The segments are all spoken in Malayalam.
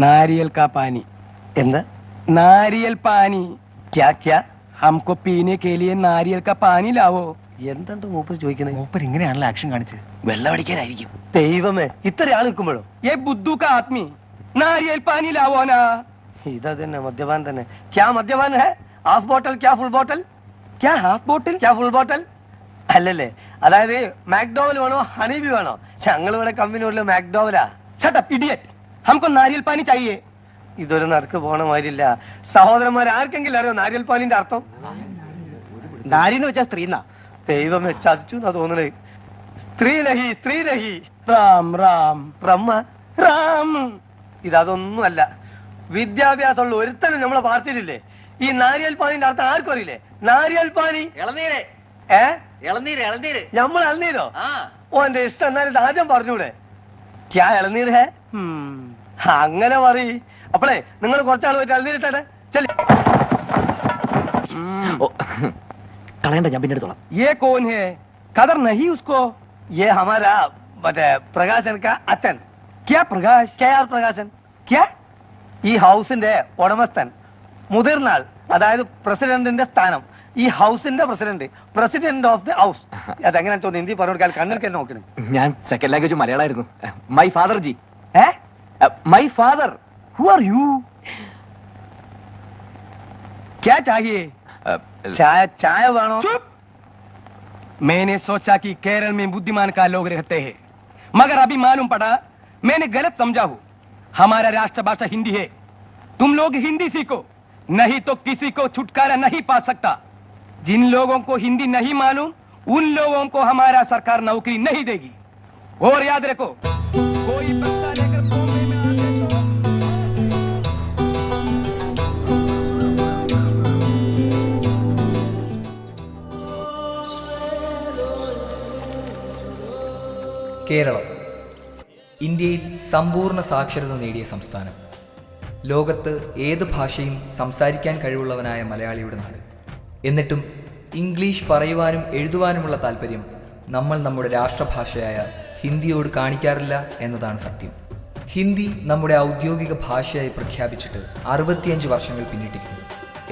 नारियल का पानी। എന്താ? नारियल पानी। क्या क्या? हमको पीने के लिए नारियल का पानी लावो। എന്തുണ്ട് മൂപ്പർ ചോദിക്കുന്നത്? മൂപ്പർ ഇങ്ങനെയാണല്ലോ ആക്ഷൻ കാണിച്ച് വെള്ളം അടിക്കാനായിരിക്കും. ദൈവമേ, ഇത്ര ആൾ നിൽക്കുമ്പോഴോ? ये बुद्धू का आदमी नारियल पानी लावो ना। ഇതാ തന്നെ മദ്യപാൻ തന്നെ. ക്യാ മദ്യപാൻ ഹെ? ഹാഫ് ബോട്ടൽ ക്യാ ഫുൾ ബോട്ടൽ? क्या हाफ बोतल? ക്യാ ഫുൾ ബോട്ടൽ? അല്ലല്ലേ, അതായത് മാക്ഡോവൽ വേണോ ഹണീബി വേണോ? ഞങ്ങൾ ഇവിടെ കമ്പനിയുള്ള മാക്ഡോവലാ. शट अप इडियट, हमको नारियल पानी चाहिए। ഇതൊരു നടക്ക് പോണ മാതിരില്ല. സഹോദരന്മാർ ആർക്കെങ്കിലും അറിയോ നാരിയൽ പാലിന്റെ അർത്ഥം? നാരി എന്ന് വെച്ചാൽ സ്ത്രീ എന്നാ. ദൈവമേ, ചതിച്ചു എന്നാ തോന്നണേ. സ്ത്രീ നഹി, സ്ത്രീ നഹി. राम राम റമ്മ राम। ഇതൊന്നും അല്ല. വിദ്യാഭ്യാസമുള്ള ഒരുത്തനും നമ്മളെ പാർട്ടിയിലില്ലേ? ഈ നാരിയൽ പാനിന്റെ അർത്ഥം ആർക്കും അറിയില്ലേ? നാരിയൽ പാനി ഇളനീര് ഏ ഇളനീര് ഇളനീര് നമ്മൾ ഇളനീരോ? ആ ഓ എന്റെ ഇഷ്ടം, എന്നാലും ആദ്യം പറഞ്ഞൂടെ? ക്യാ ഇളനീർ ഹേ? അങ്ങനെ പറയ്. അപ്പളേ നിങ്ങൾ കുറച്ചാൾ പോയിട്ട് ഇളനീരിട്ടെ ചെല്ലി. കളയണ്ട, ഞാൻ പിന്നെ എടുത്തോളാം. ये कौन है? कदर नहीं उसको। ये हमारा മറ്റേ പ്രകാശൻ കാ അച്ഛൻ. क्या प्रकाश? KR പ്രകാശൻ. क्या? ഈ ഹൗസിന്റെ ഉടമസ്ഥൻ, മുതിർന്ന ആൾ, അതായത് പ്രസിഡന്റിന്റെ സ്ഥാനം. ഈ ഹൗസിന്റെ പ്രസിഡന്റ് ഓഫ് ദി ഹൗസ്. അതെങ്ങനെ തോന്നുന്നു ഹിന്ദി പറഞ്ഞു കൊടുക്കാൻ? കണ്ണിൽ നോക്കണേ. ഞാൻ സെക്കൻഡ് ലാംഗ്വേജ് മലയാളമായിരുന്നു. My father ji. My father. Who are you? क्या चाहिए? ചായ വേണോ? चुप। मैंने सोचा कि केरल में बुद्धिमान का लोग रहते हैं, मगर अभी मालूम पड़ा मैंने गलत समझा हूँ। हमारा राष्ट्रभाषा हिंदी है। तुम लोग हिंदी सीखो, नहीं तो किसी को छुटकारा नहीं पा सकता। जिन लोगों को हिंदी नहीं मालूम उन लोगों को हमारा सरकार नौकरी नहीं देगी। और याद रखो, कोई पैसा लेकर बॉम्बे में आते तो കേരളം ഇന്ത്യയിൽ സമ്പൂർണ്ണ സാക്ഷരത നേടിയ സംസ്ഥാനം. ലോകത്ത് ഏത് ഭാഷയും സംസാരിക്കാൻ കഴിവുള്ളവനായ മലയാളിയുടെ നാട്. എന്നിട്ടും ഇംഗ്ലീഷ് പറയുവാനും എഴുതുവാനുമുള്ള താല്പര്യം നമ്മൾ നമ്മുടെ രാഷ്ട്രഭാഷയായ ഹിന്ദിയോട് കാണിക്കാറില്ല എന്നതാണ് സത്യം. ഹിന്ദി നമ്മുടെ ഔദ്യോഗിക ഭാഷയായി പ്രഖ്യാപിച്ചിട്ട് 65 വർഷങ്ങൾ പിന്നിട്ടിരിക്കുന്നു.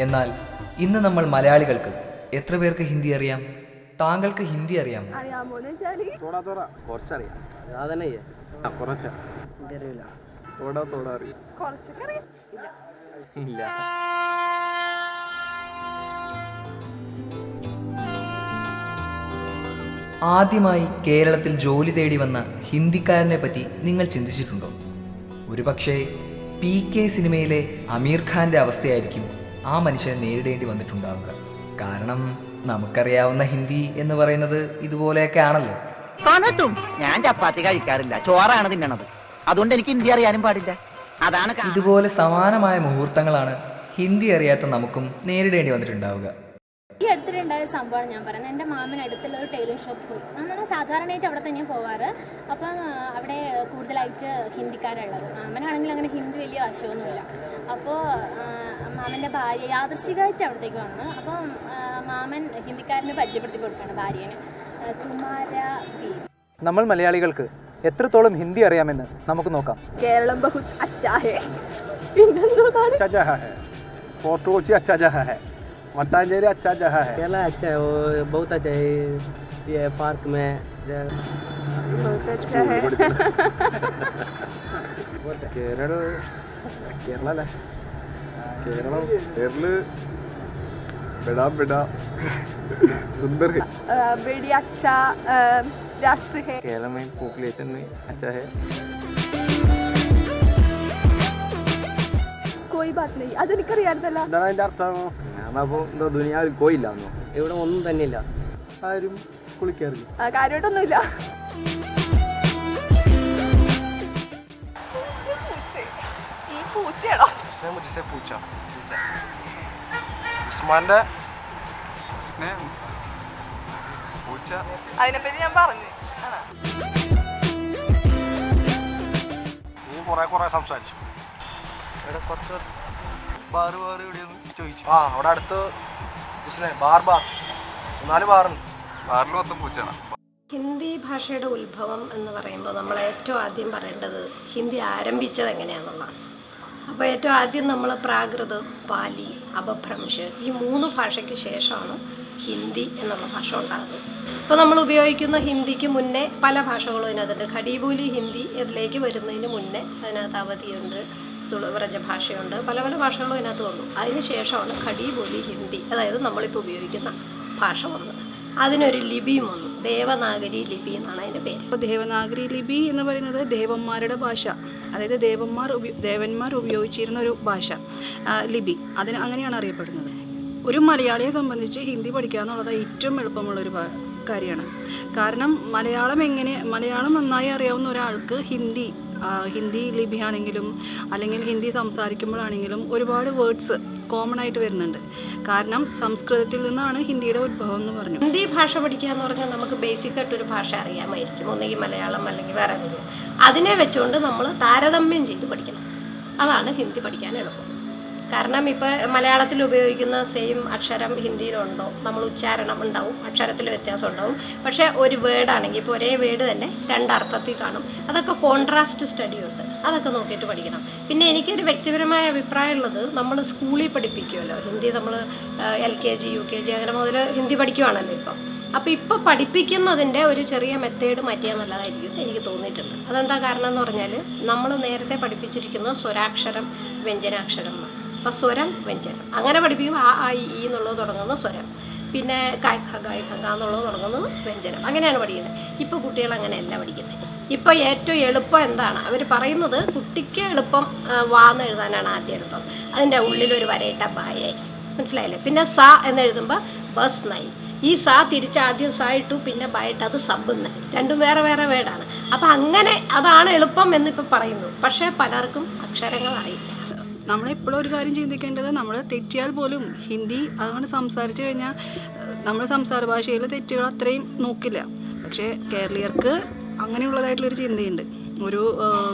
എന്നാൽ ഇന്ന് നമ്മൾ മലയാളികൾക്ക് എത്ര പേർക്ക് ഹിന്ദി അറിയാം? താങ്കൾക്ക് ഹിന്ദി അറിയാമോ? ആദ്യമായി കേരളത്തിൽ ജോലി തേടി വന്ന ഹിന്ദിക്കാരനെ പറ്റി നിങ്ങൾ ചിന്തിച്ചിട്ടുണ്ടോ? ഒരുപക്ഷെ PK സിനിമയിലെ അമീർ ഖാന്റെ അവസ്ഥയായിരിക്കും ആ മനുഷ്യനെ നേരിടേണ്ടി വന്നിട്ടുണ്ടാവുക. കാരണം നമുക്കറിയാവുന്ന ഹിന്ദി എന്ന് പറയുന്നത് ഇതുപോലെയൊക്കെ ആണല്ലോ. ഞാൻ ചപ്പാത്തി കഴിക്കാറില്ല, ചോറാണ് തിന്നണത്. അതുകൊണ്ട് എനിക്ക് ഹിന്ദി അറിയാനും പാടില്ല. അതാണ് ഇതുപോലെ സമാനമായ മുഹൂർത്തങ്ങളാണ് ഹിന്ദി അറിയാത്ത നമുക്കും നേരിടേണ്ടി വന്നിട്ടുണ്ടാവുക. ഈ അടുത്തിടെയുണ്ടായ സംഭവമാണ് ഞാൻ പറയുന്നത്. എൻ്റെ മാമൻ അടുത്തുള്ള ഒരു ടൈലർ ഷോപ്പ് പോയി. നമ്മൾ സാധാരണയായിട്ട് അവിടെ തന്നെയാണ് പോവാറ്. അപ്പം അവിടെ കൂടുതലായിട്ട് ഹിന്ദിക്കാരുള്ളത്. മാമനാണെങ്കിൽ അങ്ങനെ ഹിന്ദി വലിയ വശമൊന്നുമില്ല. അപ്പോൾ മാമൻ്റെ ഭാര്യ യാദൃശ്ചികമായിട്ട് അവിടത്തേക്ക് വന്ന്. അപ്പം മാമൻ ഹിന്ദിക്കാരന് പരിചയപ്പെടുത്തി കൊടുക്കുകയാണ് ഭാര്യനെ. തുമാരാ ബി. നമ്മൾ മലയാളികൾക്ക് എത്രത്തോളം ഹിന്ദി അറിയാമെന്ന് നമുക്ക് നോക്കാം. കേരളം ബഹുത് അച്ഛാ ഹേ. പിന്നെന്താണ്? अच्छा जगह है, फोर्ट कोची अच्छा जगह है, मट्टांचेरी अच्छा जगह है. केरला अच्छा है, वो बहुत अच्छा है. ये पार्क में बहुत अच्छा है. केरल केरला अല്ലേ? केरളം केरल बड़ा बड़ा सुंदर है. बड़ी अच्छा राष्ट्र है. केरल में पॉपुलेशन में अच्छा है. कोई बात नहीं, അതെനിക്കറിയാറില്ല. എന്താണ് അതിന്റെ അർത്ഥം? ഞാനപ്പോ എന്തോ ദുനിയാവിൽ പോയില്ലാന്നോ? ഇവിടെ ഒന്നും തന്നെയില്ല. ആരും കുളിക്കാറില്ല. കാര്യമായിട്ടൊന്നുമില്ല. ഈ പൂച്ചയാണോ? मुझसे पूछा ഉസ്മാന്റെ പൂച്ച അതിനെപ്പറ്റി ഞാൻ പറഞ്ഞു. നീ കുറെ സംസാരിച്ചു. ഇവിടെ കുറച്ച് ബാറ് ഇവിടെയൊന്നും ചോദിച്ചു. ആ അവിടെ അടുത്ത് ബാർ 4 ബാറുണ്ട്. ബാറിൽ മൊത്തം പൂച്ചാണ്. ഹിന്ദി ഭാഷയുടെ ഉത്ഭവം എന്ന് പറയുമ്പോൾ നമ്മൾ ഏറ്റവും ആദ്യം പറയേണ്ടത് ഹിന്ദി ആരംഭിച്ചത് എങ്ങനെയാണെന്നുള്ളതാണ്. അപ്പോൾ ഏറ്റവും ആദ്യം നമ്മൾ പ്രാകൃത്, പാലി, അപഭ്രംശ് ഈ 3 ഭാഷയ്ക്ക് ശേഷമാണ് ഹിന്ദി എന്നുള്ള ഭാഷ ഉണ്ടാകുന്നത്. ഇപ്പോൾ നമ്മൾ ഉപയോഗിക്കുന്ന ഹിന്ദിക്ക് മുന്നേ പല ഭാഷകളും ഇതിനകത്തുണ്ട്. ഖടീബോലി ഹിന്ദി ഇതിലേക്ക് വരുന്നതിന് മുന്നേ അതിനകത്ത് അവധിയുണ്ട്, വ്രജഭാഷയുണ്ട്, പല പല ഭാഷകളും ഇതിനകത്ത് വന്നു. അതിന് ശേഷമാണ് ഖടീബോലി ഹിന്ദി, അതായത് നമ്മളിപ്പോൾ ഉപയോഗിക്കുന്ന ഭാഷ വന്നത്. അതിനൊരു ലിപിയും വന്നു, ദേവനാഗരി ലിപി എന്നാണ് അതിൻ്റെ പേര്. അപ്പോൾ ദേവനാഗരി ലിപി എന്ന് പറയുന്നത് ദേവന്മാരുടെ ഭാഷ, അതായത് ദേവന്മാർ ഉപയോഗിച്ചിരുന്ന ഒരു ഭാഷ, ലിപി, അതിന് അങ്ങനെയാണ് അറിയപ്പെടുന്നത്. ഒരു മലയാളിയെ സംബന്ധിച്ച് ഹിന്ദി പഠിക്കുക എന്നുള്ളത് ഏറ്റവും എളുപ്പമുള്ളൊരു കാര്യമാണ്. കാരണം മലയാളം നന്നായി അറിയാവുന്ന ഒരാൾക്ക് ഹിന്ദി ലിപിയാണെങ്കിലും അല്ലെങ്കിൽ ഹിന്ദി സംസാരിക്കുമ്പോഴാണെങ്കിലും ഒരുപാട് വേർഡ്സ് കോമൺ ആയിട്ട് വരുന്നുണ്ട്. കാരണം സംസ്കൃതത്തിൽ നിന്നാണ് ഹിന്ദിയുടെ ഉത്ഭവം എന്ന് പറഞ്ഞു. ഹിന്ദി ഭാഷ പഠിക്കുക എന്ന് പറഞ്ഞാൽ നമുക്ക് ബേസിക്കായിട്ടൊരു ഭാഷ അറിയാമായിരിക്കും, ഒന്നുകിൽ മലയാളം അല്ലെങ്കിൽ വേറെ എന്തെങ്കിലും. അതിനെ വെച്ചുകൊണ്ട് നമ്മൾ താരതമ്യം ചെയ്ത് പഠിക്കണം. അതാണ് ഹിന്ദി പഠിക്കാൻ എളുപ്പം. കാരണം ഇപ്പോൾ മലയാളത്തിൽ ഉപയോഗിക്കുന്ന സെയിം അക്ഷരം ഹിന്ദിയിലുണ്ടോ, നമ്മൾ ഉച്ചാരണം ഉണ്ടാവും, അക്ഷരത്തിൽ വ്യത്യാസം ഉണ്ടാവും. പക്ഷേ ഒരു വേർഡാണെങ്കിൽ ഇപ്പോൾ ഒരേ വേർഡ് തന്നെ 2 അർത്ഥത്തിൽ കാണും. അതൊക്കെ കോൺട്രാസ്റ്റ് സ്റ്റഡി ഉണ്ട്, അതൊക്കെ നോക്കിയിട്ട് പഠിക്കണം. പിന്നെ എനിക്കൊരു വ്യക്തിപരമായ അഭിപ്രായമുള്ളത്, നമ്മൾ സ്കൂളിൽ പഠിപ്പിക്കുമല്ലോ ഹിന്ദി, നമ്മൾ LKG UKG അങ്ങനെ മുതൽ ഹിന്ദി പഠിക്കുവാണല്ലോ ഇപ്പം. അപ്പോൾ ഇപ്പോൾ പഠിപ്പിക്കുന്നതിൻ്റെ ഒരു ചെറിയ മെത്തേഡ് മാറ്റിയാൽ നല്ലതായിരിക്കും എനിക്ക് തോന്നിയിട്ടുണ്ട്. അതെന്താ കാരണം എന്ന് പറഞ്ഞാൽ, നമ്മൾ നേരത്തെ പഠിപ്പിച്ചിരിക്കുന്നത് സ്വരാക്ഷരം വ്യഞ്ജനാക്ഷരം. അപ്പോൾ സ്വരം വ്യഞ്ജനം അങ്ങനെ പഠിപ്പിക്കും. ആ ഇ എന്നുള്ളത് തുടങ്ങുന്നത് സ്വരം, പിന്നെ കായ് ഖ ഗായ് ഖ ഗ എന്നുള്ളത് തുടങ്ങുന്നത് വ്യഞ്ജനം. അങ്ങനെയാണ് പഠിക്കുന്നത്. ഇപ്പോൾ കുട്ടികൾ അങ്ങനെയല്ല പഠിക്കുന്നത്. ഇപ്പോൾ ഏറ്റവും എളുപ്പം എന്താണ് അവർ പറയുന്നത്, കുട്ടിക്ക് എളുപ്പം വാന്ന് എഴുതാനാണ് ആദ്യം എളുപ്പം. അതിൻ്റെ ഉള്ളിലൊരു വരയിട്ട ബായായി, മനസ്സിലായില്ലേ? പിന്നെ സ എന്നെഴുതുമ്പോൾ ബസ് നായി, ഈ സ തിരിച്ച് ആദ്യം സ ഇട്ടു, പിന്നെ ബായിട്ട് അത് സബ് നായി, രണ്ടും വേറെ വേറെ വേർഡാണ്. അപ്പോൾ അങ്ങനെ അതാണ് എളുപ്പം എന്നിപ്പോൾ പറയുന്നു. പക്ഷേ പലർക്കും അക്ഷരങ്ങൾ അറിയില്ല. നമ്മളെപ്പോഴും ഒരു കാര്യം ചിന്തിക്കേണ്ടത്, നമ്മൾ തെറ്റിയാൽ പോലും ഹിന്ദി അങ്ങനെ സംസാരിച്ചു കഴിഞ്ഞാൽ നമ്മൾ സംസാര ഭാഷയിൽ തെറ്റുകൾ അത്രയും നോക്കില്ല. പക്ഷേ കേരളീയർക്ക് അങ്ങനെയുള്ളതായിട്ടുള്ളൊരു ചിന്തയുണ്ട്, ഒരു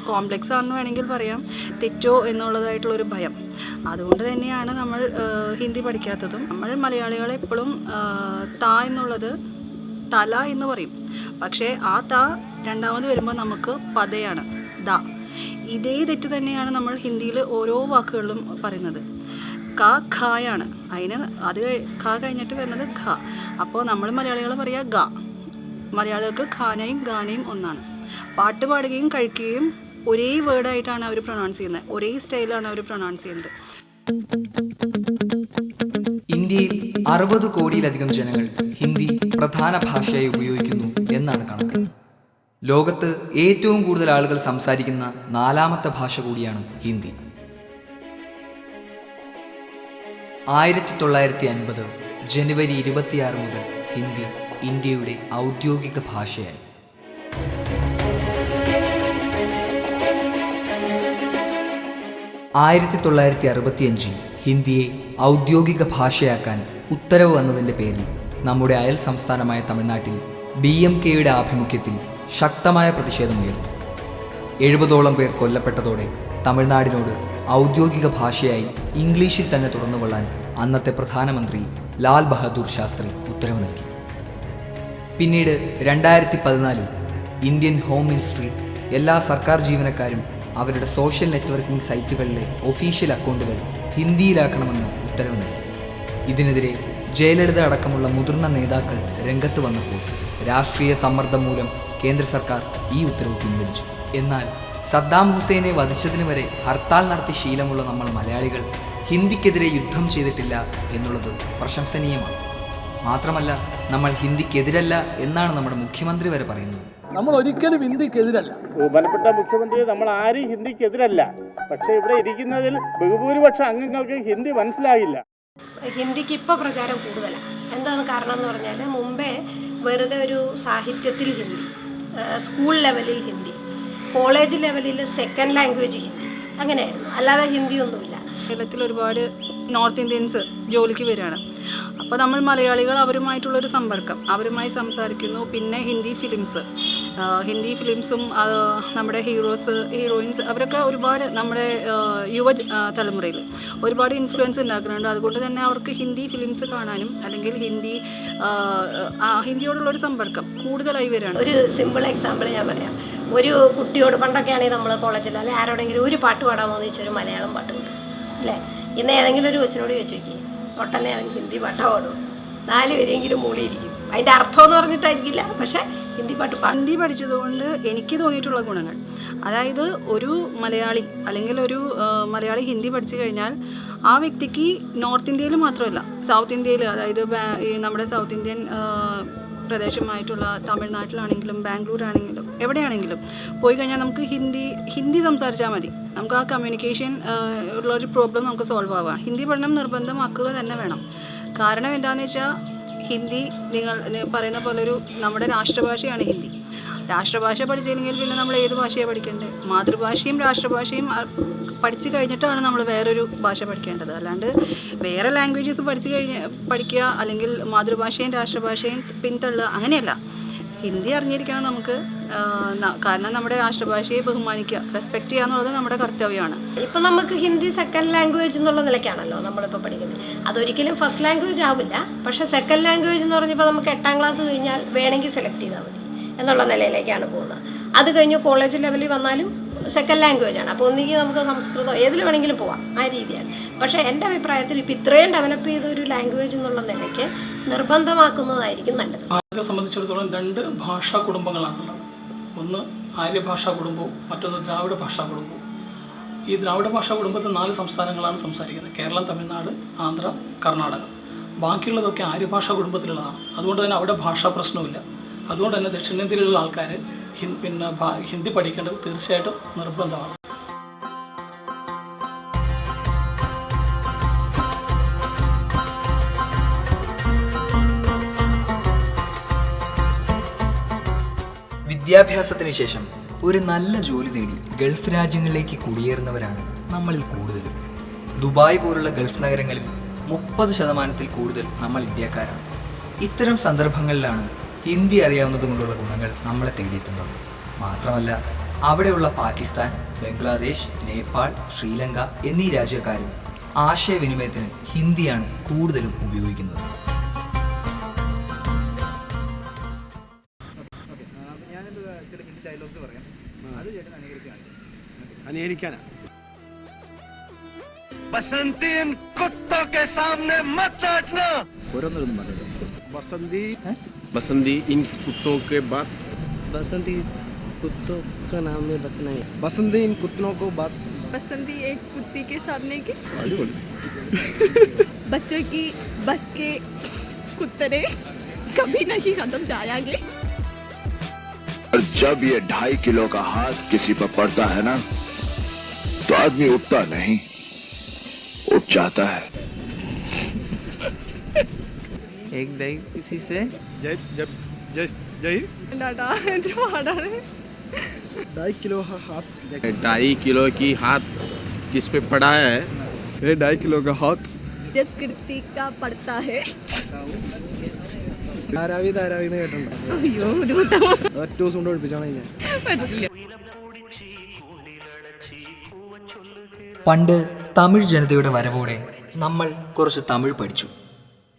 കോംപ്ലക്സ് ആണെന്ന് വേണമെങ്കിൽ പറയാം, തെറ്റോ എന്നുള്ളതായിട്ടുള്ളൊരു ഭയം. അതുകൊണ്ട് തന്നെയാണ് നമ്മൾ ഹിന്ദി പഠിക്കാത്തതും. നമ്മൾ മലയാളികളെപ്പോഴും താ എന്നുള്ളത് തല എന്ന് പറയും. പക്ഷേ ആ താ രണ്ടാമത് വരുമ്പോൾ നമുക്ക് പതയാണ് ദ. ഇതേ തെറ്റ് തന്നെയാണ് നമ്മൾ ഹിന്ദിയിൽ ഓരോ വാക്കുകളിലും പറയുന്നത്. ക ഖായാണ്, അത് ഖ കഴിഞ്ഞിട്ട് വരുന്നത് ഖ. അപ്പോൾ നമ്മൾ മലയാളികൾ പറയുക ഗ. മലയാളികൾക്ക് ഖാനയും ഗാനയും ഒന്നാണ്. പാട്ട് പാടുകയും കഴിക്കുകയും ഒരേ വേർഡായിട്ടാണ് അവർ പ്രൊനൗൺസ് ചെയ്യുന്നത്, ഒരേ സ്റ്റൈലാണ് അവർ പ്രൊനൗൺസ് ചെയ്യുന്നത്. ഇന്ത്യയിൽ 60 കോടിയിലധികം ജനങ്ങൾ ഹിന്ദി പ്രധാന ഭാഷയായി ഉപയോഗിക്കുന്നു എന്നാണ് കണക്ക്. ലോകത്ത് ഏറ്റവും കൂടുതൽ ആളുകൾ സംസാരിക്കുന്ന 4ാമത്തെ ഭാഷ കൂടിയാണ് ഹിന്ദി. 1950 ജനുവരി 26 മുതൽ ഹിന്ദി ഇന്ത്യയുടെ ഔദ്യോഗിക ഭാഷയായി. 1965 ഹിന്ദിയെ ഔദ്യോഗിക ഭാഷയാക്കാൻ ഉത്തരവ് വന്നതിൻ്റെ പേരിൽ നമ്മുടെ അയൽ സംസ്ഥാനമായ തമിഴ്നാട്ടിൽ DMK-യുടെ ആഭിമുഖ്യത്തിൽ ശക്തമായ പ്രതിഷേധമുയർന്നു. 70ഓളം പേർ കൊല്ലപ്പെട്ടതോടെ തമിഴ്നാടിനോട് ഔദ്യോഗിക ഭാഷയായി ഇംഗ്ലീഷിൽ തന്നെ തുറന്നുകൊള്ളാൻ അന്നത്തെ പ്രധാനമന്ത്രി ലാൽ ബഹദൂർ ശാസ്ത്രി ഉത്തരവ് നൽകി. പിന്നീട് 2014 ഇന്ത്യൻ ഹോം മിനിസ്ട്രി എല്ലാ സർക്കാർ ജീവനക്കാരും അവരുടെ സോഷ്യൽ നെറ്റ്വർക്കിംഗ് സൈറ്റുകളിലെ ഒഫീഷ്യൽ അക്കൗണ്ടുകൾ ഹിന്ദിയിലാക്കണമെന്ന് ഉത്തരവ് നൽകി. ഇതിനെതിരെ ജയലളിത അടക്കമുള്ള മുതിർന്ന നേതാക്കൾ രംഗത്ത് വന്നപ്പോൾ രാഷ്ട്രീയ സമ്മർദ്ദം മൂലം കേന്ദ്ര സർക്കാർ ഈ ഉത്തരവ് പിൻവലിച്ചു. എന്നാൽ സദ്ദാം ഹുസൈനെ വധിച്ചതിന് വരെ ഹർത്താൽ നടത്തി ശീലമുള്ള നമ്മൾ മലയാളികൾ ഹിന്ദിക്കെതിരെ യുദ്ധം ചെയ്തിട്ടില്ല എന്നുള്ളത് പ്രശംസനീയമാണ്. മാത്രമല്ല, നമ്മൾ ഹിന്ദിക്കെതിരല്ല എന്നാണ് നമ്മുടെ മുഖ്യമന്ത്രി വരെ പറയുന്നത്. നമ്മൾ ഒരിക്കലും ഹിന്ദിക്കെതിരല്ല. ബഹുമാനപ്പെട്ട മുഖ്യമന്ത്രി, നമ്മൾ ആരും ഹിന്ദിക്കെതിരല്ല. പക്ഷേ ഇവിടെ ഇരിക്കുന്നതിൽ ബഹുഭൂരിപക്ഷം അംഗങ്ങൾക്ക് ഹിന്ദി മനസ്സിലാകില്ല. ഹിന്ദിക്ക് ഇപ്പോൾ പ്രചാരം കൂടുതലാണ്. എന്താണ് കാരണം എന്ന് പറഞ്ഞാൽ, മുമ്പേ വെറുതെ ഒരു സാഹിത്യത്തിൽ ഹിന്ദി, സ്കൂൾ ലെവലിൽ ഹിന്ദി, കോളേജ് ലെവലിൽ സെക്കൻഡ് ലാംഗ്വേജ് ഹിന്ദി, അങ്ങനെയായിരുന്നു. അല്ലാതെ ഹിന്ദിയൊന്നുമില്ല. കേരളത്തിൽ ഒരുപാട് നോർത്ത് ഇന്ത്യൻസ് ജോലിക്ക് വരികയാണ്. അപ്പോൾ നമ്മൾ മലയാളികൾ അവരുമായിട്ടുള്ളൊരു സമ്പർക്കം, അവരുമായി സംസാരിക്കുന്നു. പിന്നെ ഹിന്ദി ഫിലിംസ്, ഹിന്ദി ഫിലിംസും നമ്മുടെ ഹീറോയിൻസ് അവരൊക്കെ ഒരുപാട് നമ്മുടെ തലമുറയിൽ ഒരുപാട് ഇൻഫ്ലുവൻസ് ഉണ്ടാക്കുന്നുണ്ട്. അതുകൊണ്ട് തന്നെ അവർക്ക് ഹിന്ദി ഫിലിംസ് കാണാനും അല്ലെങ്കിൽ ഹിന്ദിയോടുള്ളൊരു സമ്പർക്കം കൂടുതലായി വരികയാണ്. ഒരു സിമ്പിൾ എക്സാമ്പിൾ ഞാൻ പറയാം. ഒരു കുട്ടിയോട് പണ്ടൊക്കെ ആണെങ്കിൽ നമ്മൾ കോളേജിൽ അല്ലെങ്കിൽ ആരോടെങ്കിലും ഒരു പാട്ട് പാടാമോ എന്ന് ചോദിച്ചാൽ ഒരു മലയാളം പാട്ട് പാടും അല്ലേ. ഇന്ന് ഏതെങ്കിലും ഒരു കൊച്ചിനോട് ചോദിച്ചു നോക്കി ഒട്ടനെ അവൻ ഹിന്ദി പാട്ടാ പാടും, 4 വരെയെങ്കിലും മൂളിയിരിക്കും. അതിൻ്റെ അർത്ഥം എന്ന് പറഞ്ഞിട്ടായിരിക്കില്ല, പക്ഷേ ഹിന്ദി പഠിച്ചതുകൊണ്ട് എനിക്ക് തോന്നിയിട്ടുള്ള ഗുണങ്ങൾ, അതായത് ഒരു മലയാളി അല്ലെങ്കിൽ ഒരു മലയാളി ഹിന്ദി പഠിച്ചു കഴിഞ്ഞാൽ ആ വ്യക്തിക്ക് നോർത്ത് ഇന്ത്യയിൽ മാത്രമല്ല സൗത്ത് ഇന്ത്യയിൽ, അതായത് നമ്മുടെ സൗത്ത് ഇന്ത്യൻ പ്രദേശമായിട്ടുള്ള തമിഴ്നാട്ടിലാണെങ്കിലും ബാംഗ്ലൂർ ആണെങ്കിലും എവിടെയാണെങ്കിലും പോയി കഴിഞ്ഞാൽ നമുക്ക് ഹിന്ദി സംസാരിച്ചാൽ മതി. നമുക്ക് ആ കമ്മ്യൂണിക്കേഷൻ ഉള്ളൊരു പ്രോബ്ലം നമുക്ക് സോൾവ് ആവാം. ഹിന്ദി പഠനം നിർബന്ധമാക്കുക തന്നെ വേണം. കാരണം എന്താണെന്ന് വെച്ചാൽ ഹിന്ദി നിങ്ങൾ പറയുന്ന പോലെ നമ്മുടെ രാഷ്ട്രഭാഷയാണ് ഹിന്ദി. രാഷ്ട്രഭാഷ പഠിച്ചില്ലെങ്കിൽ പിന്നെ നമ്മൾ ഏത് ഭാഷയാണ് പഠിക്കേണ്ടത്? മാതൃഭാഷയും രാഷ്ട്രഭാഷയും പഠിച്ചു കഴിഞ്ഞിട്ടാണ് നമ്മൾ വേറൊരു ഭാഷ പഠിക്കേണ്ടത്. അല്ലാണ്ട് വേറെ ലാംഗ്വേജസ് പഠിക്കുക അല്ലെങ്കിൽ മാതൃഭാഷയും രാഷ്ട്രഭാഷയും പിന്തള്ളുക, അങ്ങനെയല്ല. ഹിന്ദി അറിഞ്ഞിരിക്കണം നമുക്ക്. കാരണം നമ്മുടെ രാഷ്ട്രഭാഷയെ ബഹുമാനിക്കുക, റെസ്പെക്ട് ചെയ്യുക എന്നുള്ളത് നമ്മുടെ കർത്തവ്യമാണ്. ഇപ്പം നമുക്ക് ഹിന്ദി സെക്കൻഡ് ലാംഗ്വേജ് എന്നുള്ള നിലയ്ക്കാണല്ലോ നമ്മളിപ്പോൾ പഠിക്കുന്നത്. അതൊരിക്കലും ഫസ്റ്റ് ലാംഗ്വേജ് ആവില്ല. പക്ഷേ സെക്കൻഡ് ലാംഗ്വേജ് എന്ന് പറഞ്ഞപ്പോൾ നമുക്ക് 8ാം ക്ലാസ് കഴിഞ്ഞാൽ വേണമെങ്കിൽ സെലക്ട് ചെയ്താൽ മതി എന്നുള്ള നിലയിലേക്കാണ് പോകുന്നത്. അത് കഴിഞ്ഞ് കോളേജ് ലെവലിൽ വന്നാലും സെക്കൻഡ് ലാംഗ്വേജാണ്. അപ്പോൾ ഒന്നുകിൽ നമുക്ക് സംസ്കൃതം ഏതിൽ വേണമെങ്കിലും പോവാം, ആ രീതിയാണ്. പക്ഷേ എൻ്റെ അഭിപ്രായത്തിൽ ഇപ്പം ഇത്രയും ഡെവലപ്പ് ചെയ്ത ഒരു ലാംഗ്വേജ് എന്നുള്ള നിലയ്ക്ക് നിർബന്ധമാക്കുന്നതായിരിക്കും നല്ലത്. ആദ്യം സംബന്ധിച്ചിടത്തോളം 2 ഭാഷാ കുടുംബങ്ങളാണുള്ളത്. ഒന്ന് ആര്യഭാഷാ കുടുംബവും മറ്റൊന്ന് ദ്രാവിഡ ഭാഷാ കുടുംബവും. ഈ ദ്രാവിഡ ഭാഷാ കുടുംബത്തിൽ 4 സംസ്ഥാനങ്ങളാണ് സംസാരിക്കുന്നത്: കേരളം, തമിഴ്നാട്, ആന്ധ്ര, കർണാടക. ബാക്കിയുള്ളതൊക്കെ ആര്യഭാഷാ കുടുംബത്തിലുള്ളതാണ്. അതുകൊണ്ട് തന്നെ അവിടെ ഭാഷാ പ്രശ്നമില്ല. അതുകൊണ്ട് തന്നെ ദക്ഷിണേന്ത്യയിലുള്ള ആൾക്കാർ ഹിന്ദി പഠിക്കേണ്ടത് തീർച്ചയായിട്ടും നിർബന്ധമാണ്. വിദ്യാഭ്യാസത്തിന് ശേഷം ഒരു നല്ല ജോലി നേടി ഗൾഫ് രാജ്യങ്ങളിലേക്ക് കുടിയേറുന്നവരാണ് നമ്മളിൽ കൂടുതലും. ദുബായ് പോലുള്ള ഗൾഫ് നഗരങ്ങളിൽ 30% കൂടുതൽ നമ്മൾ ഇന്ത്യക്കാരാണ്. ഇത്തരം സന്ദർഭങ്ങളിലാണ് ഹിന്ദി അറിയാവുന്നത് കൊണ്ടുള്ള ഗുണങ്ങൾ നമ്മളെ തേടിയെത്തുന്നത്. മാത്രമല്ല അവിടെയുള്ള പാകിസ്ഥാൻ, ബംഗ്ലാദേശ്, നേപ്പാൾ, ശ്രീലങ്ക എന്നീ രാജ്യക്കാരും ആശയവിനിമയത്തിന് ഹിന്ദിയാണ് കൂടുതലും ഉപയോഗിക്കുന്നത്. बसंती इन कुत्तों के सामने मत नाचना। बसंती इन कुत्तों के बाद बसंती कुत्तों का नाम है बतना है। बसंती इन कुत्तों को बस बसंती एक कुत्ती के सामने की बच्चों की बस के कुत्ते कभी नहीं खत्म जाएंगे। और जब ये 2.5 किलो का हाथ किसी पर पड़ता है ना, तो आदमी उठता नहीं, उठ जाता है। एक दही किसी से जय 2.5 किलो हाथ 2.5 किलो की हाथ किस पे पड़ा है? 2.5 किलो का हाथ जब कृति का पड़ता है। ധാരാവി എന്ന് കേട്ടിട്ടുണ്ടോ? അയ്യോ ബുദ്ധിമുട്ടാ. ഒറ്റ ദിവസം കൊണ്ട് പഠിപ്പിച്ചാണ് ഞാൻ. പണ്ട് തമിഴ് ജനതയുടെ വരവോടെ നമ്മൾ കുറച്ച് തമിഴ് പഠിച്ചു.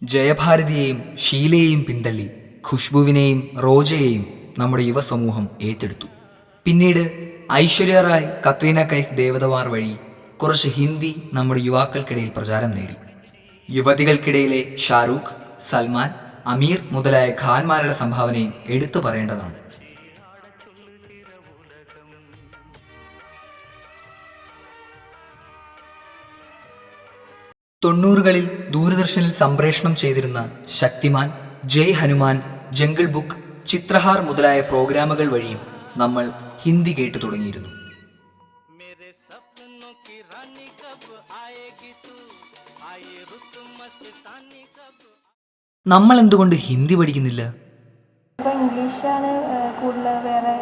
ജയഭാരതിയെയും ഷീലയെയും പിന്തള്ളി ഖുഷ്ബുവിനെയും റോജയെയും നമ്മുടെ യുവസമൂഹം ഏറ്റെടുത്തു. പിന്നീട് ഐശ്വര്യ റായ്, കത്രീന കൈഫ് ദേവതവാർ വഴി കുറച്ച് ഹിന്ദി നമ്മുടെ യുവാക്കൾക്കിടയിൽ പ്രചാരം നേടി. യുവതികൾക്കിടയിലെ ഷാരൂഖ്, സൽമാൻ, അമീർ മുതലായ ഖാൻമാരുടെ സംഭാവനയും എടുത്തു പറയേണ്ടതാണ്. തൊണ്ണൂറുകളിൽ ദൂരദർശനിൽ സംപ്രേഷണം ചെയ്തിരുന്ന ശക്തിമാൻ, ജയ് ഹനുമാൻ, ജംഗിൾ ബുക്ക്, ചിത്രഹാർ മുതലായ പ്രോഗ്രാമുകൾ വഴിയും നമ്മൾ ഹിന്ദി കേട്ടു തുടങ്ങിയിരുന്നു. നമ്മൾ എന്തുകൊണ്ട് ഹിന്ദി പഠിക്കുന്നില്ല? ഇപ്പോൾ ഇംഗ്ലീഷാണ് കൂടുതൽ, വേറെ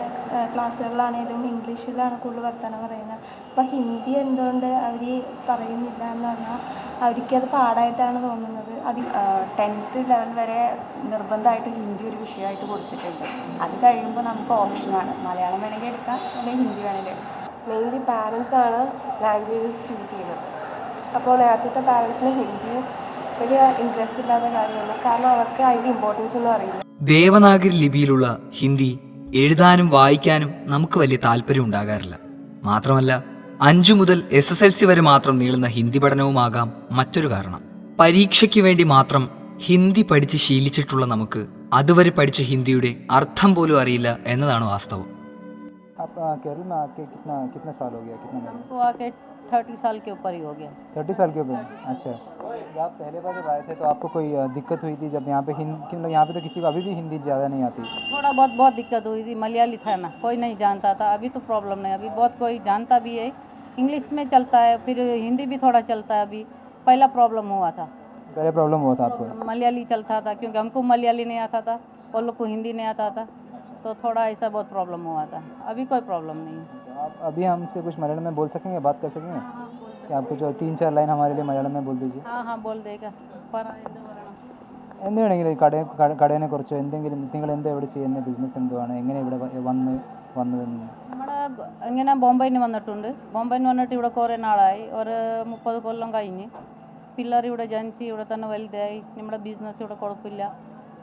ക്ലാസ്സുകളിലാണെങ്കിലും ഇംഗ്ലീഷിലാണ് കൂടുതൽ വർത്തമാനം പറയുന്നത്. അപ്പോൾ ഹിന്ദി എന്തുകൊണ്ട് അവർ പറയുന്നില്ല എന്ന് പറഞ്ഞാൽ അവർക്കത് പാടായിട്ടാണ് തോന്നുന്നത്. 10th ലെവൽ വരെ നിർബന്ധമായിട്ട് ഹിന്ദി ഒരു വിഷയമായിട്ട് കൊടുത്തിട്ടുണ്ട്. അത് കഴിയുമ്പോൾ നമുക്ക് ഓപ്ഷനാണ്, മലയാളം വേണമെങ്കിൽ എടുക്കാം അല്ലെങ്കിൽ ഹിന്ദി വേണമെങ്കിൽ എടുക്കാം. മെയിൻലി പാരൻസാണ് ലാംഗ്വേജസ് ചൂസ് ചെയ്യുന്നത്. അപ്പോൾ നേരത്തെ പാരൻസിന് ഹിന്ദിയും വലിയ ഇൻട്രസ്റ്റ് ഇല്ലാത്ത കാര്യമാണ്, കാരണം അവർക്ക് അതിൻ്റെ ഇമ്പോർട്ടൻസ് ഒന്നും അറിയില്ല. ദേവനാഗരി ലിപിയിലുള്ള ഹിന്ദി എഴുതാനും വായിക്കാനും നമുക്ക് വലിയ താല്പര്യം ഉണ്ടാകാറില്ല. മാത്രമല്ല 5 മുതൽ SSLC വരെ മാത്രം നീളുന്ന ഹിന്ദി പഠനവുമാകാം മറ്റൊരു കാരണം. പരീക്ഷയ്ക്ക് വേണ്ടി മാത്രം ഹിന്ദി പഠിച്ച് ശീലിച്ചിട്ടുള്ള നമുക്ക് അതുവരെ പഠിച്ച ഹിന്ദിയുടെ അർത്ഥം പോലും അറിയില്ല എന്നതാണ് വാസ്തവം. आप केरल में आके कितना साल हो गया? कितना हमको आके 30 साल के ऊपर ही हो गया। 30 साल के ऊपर? अच्छा। आप पहले बार जब आए थे तो आपको कोई दिक्कत हुई थी जब यहाँ पे मतलब यहाँ पे तो किसी को अभी भी हिंदी ज़्यादा नहीं आती? थोड़ा बहुत दिक्कत हुई थी। मलयाली था ना, कोई नहीं जानता था। अभी तो प्रॉब्लम नहीं, अभी बहुत कोई जानता भी है। इंग्लिश में चलता है, फिर हिंदी भी थोड़ा चलता है। अभी पहला प्रॉब्लम हुआ था, पहले प्रॉब्लम हुआ था आपको? मलयाली चलता था क्योंकि हमको मलयाली नहीं आता था, और लोग को हिंदी नहीं आता था, तो थोड़ा ऐसा बहुत प्रॉब्लम हुआ था। अभी कोई प्रॉब्लम नहीं है। आप अभी हमसे कुछ मलयालम में बोल सकेंगे, बात कर सकेंगे? कि आपको जो 3-4 लाइन हमारे लिए मलयालम में बोल दीजिए. हाँ बोल देगा. എന്ത് വേണമെങ്കിലും കടയെ കുറിച്ചോ എന്തെങ്കിലും, നിങ്ങൾ എന്താ ഇവിടെ ചെയ്യുന്ന ബിസിനസ് എന്തുവാണ്, എങ്ങനെ ഇവിടെ വന്നതെന്ന്? നമ്മുടെ ഇങ്ങനെ ബോംബെയിൽ നിന്ന് വന്നിട്ടുണ്ട്. ബോംബെയിൽ നിന്ന് വന്നിട്ട് ഇവിടെ കുറേ നാളായി, ഒരു 30 കൊല്ലം കഴിഞ്ഞ്. പിള്ളേർ ഇവിടെ ജനിച്ച് ഇവിടെ തന്നെ വലുതായി. നമ്മുടെ ബിസിനസ് ഇവിടെ കുഴപ്പമില്ല.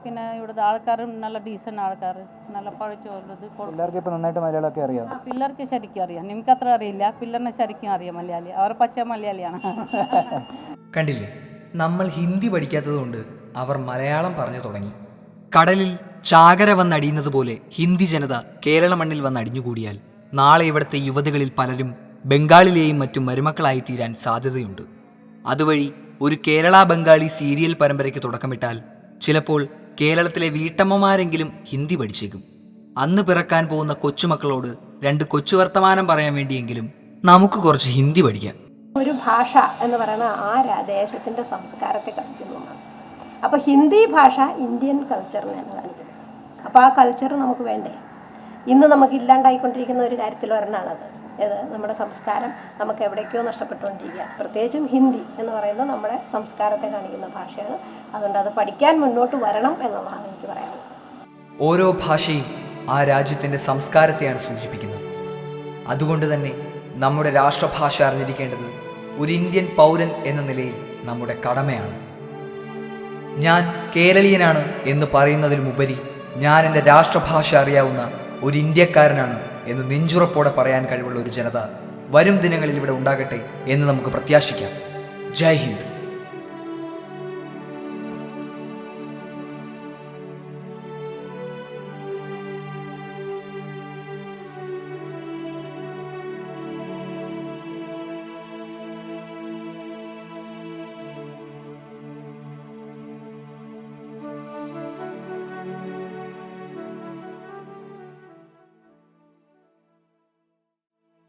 പിന്നെ ഇവിടുത്തെ ആൾക്കാരും നല്ല ഡീസൻ്റ് ആൾക്കാർ, നല്ല പഠിച്ചുള്ളത്. പിള്ളേർക്ക് ഇപ്പോൾ നന്നായിട്ട് മലയാളമൊക്കെ അറിയാം? പിള്ളേർക്ക് ശരിക്കും അറിയാം, നിങ്ങൾക്ക് അത്ര അറിയില്ല. പിള്ളേറിനെ ശരിക്കും അറിയാം മലയാളി, അവർ പച്ച മലയാളിയാണ്. കണ്ടില്ലേ, നമ്മൾ ഹിന്ദി പഠിക്കാത്തതുകൊണ്ട് അവർ മലയാളം പറഞ്ഞു തുടങ്ങി. കടലിൽ ചാകര വന്നടിയുന്നത് പോലെ ഹിന്ദി ജനത കേരള മണ്ണിൽ വന്നടിഞ്ഞുകൂടിയാൽ നാളെ ഇവിടുത്തെ യുവതികളിൽ പലരും ബംഗാളിലെയും മറ്റും മരുമക്കളായി തീരാൻ സാധ്യതയുണ്ട്. അതുവഴി ഒരു കേരള ബംഗാളി സീരിയൽ പരമ്പരയ്ക്ക് തുടക്കമിട്ടാൽ ചിലപ്പോൾ കേരളത്തിലെ വീട്ടമ്മമാരെങ്കിലും ഹിന്ദി പഠിച്ചേക്കും. അന്ന് പിറക്കാൻ പോകുന്ന കൊച്ചുമക്കളോട് 2 കൊച്ചു വർത്തമാനം പറയാൻ വേണ്ടിയെങ്കിലും നമുക്ക് കുറച്ച് ഹിന്ദി പഠിക്കാം. ഒരു ഭാഷ എന്ന് പറയുന്ന ആ ദേശത്തിൻ്റെ സംസ്കാരത്തെ കാണിക്കുന്നതാണ്. അപ്പോൾ ഹിന്ദി ഭാഷ ഇന്ത്യൻ കൾച്ചറിനെയാണ് കാണിക്കുന്നത്. അപ്പോൾ ആ കൾച്ചർ നമുക്ക് വേണ്ടേ? ഇന്ന് നമുക്ക് ഇല്ലാണ്ടായിക്കൊണ്ടിരിക്കുന്ന ഒരു കാര്യത്തിൽ ഒരെണ്ണമാണത്. ഇത് നമ്മുടെ സംസ്കാരം നമുക്ക് എവിടേക്കോ നഷ്ടപ്പെട്ടുകൊണ്ടിരിക്കുക. പ്രത്യേകിച്ചും ഹിന്ദി എന്ന് പറയുന്നത് നമ്മുടെ സംസ്കാരത്തെ കാണിക്കുന്ന ഭാഷയാണ്. അതുകൊണ്ട് അത് പഠിക്കാൻ മുന്നോട്ട് വരണം എന്നുള്ളതാണ് എനിക്ക് പറയാനുള്ളത്. ഓരോ ഭാഷയും ആ രാജ്യത്തിൻ്റെ സംസ്കാരത്തെയാണ് സൂചിപ്പിക്കുന്നത്. അതുകൊണ്ട് തന്നെ നമ്മുടെ രാഷ്ട്രഭാഷ അറിഞ്ഞിരിക്കേണ്ടത് ഒരു ഇന്ത്യൻ പൗരൻ എന്ന നിലയിൽ നമ്മുടെ കടമയാണ്. ഞാൻ കേരളീയനാണ് എന്ന് പറയുന്നതിലുമുപരി ഞാൻ എൻ്റെ രാഷ്ട്രഭാഷ അറിയാവുന്ന ഒരു ഇന്ത്യക്കാരനാണ് എന്ന് നെഞ്ചുറപ്പോടെ പറയാൻ കഴിവുള്ള ഒരു ജനത വരും ദിനങ്ങളിൽ ഇവിടെ ഉണ്ടാകട്ടെ എന്ന് നമുക്ക് പ്രത്യാശിക്കാം. ജയ് ഹിന്ദ്.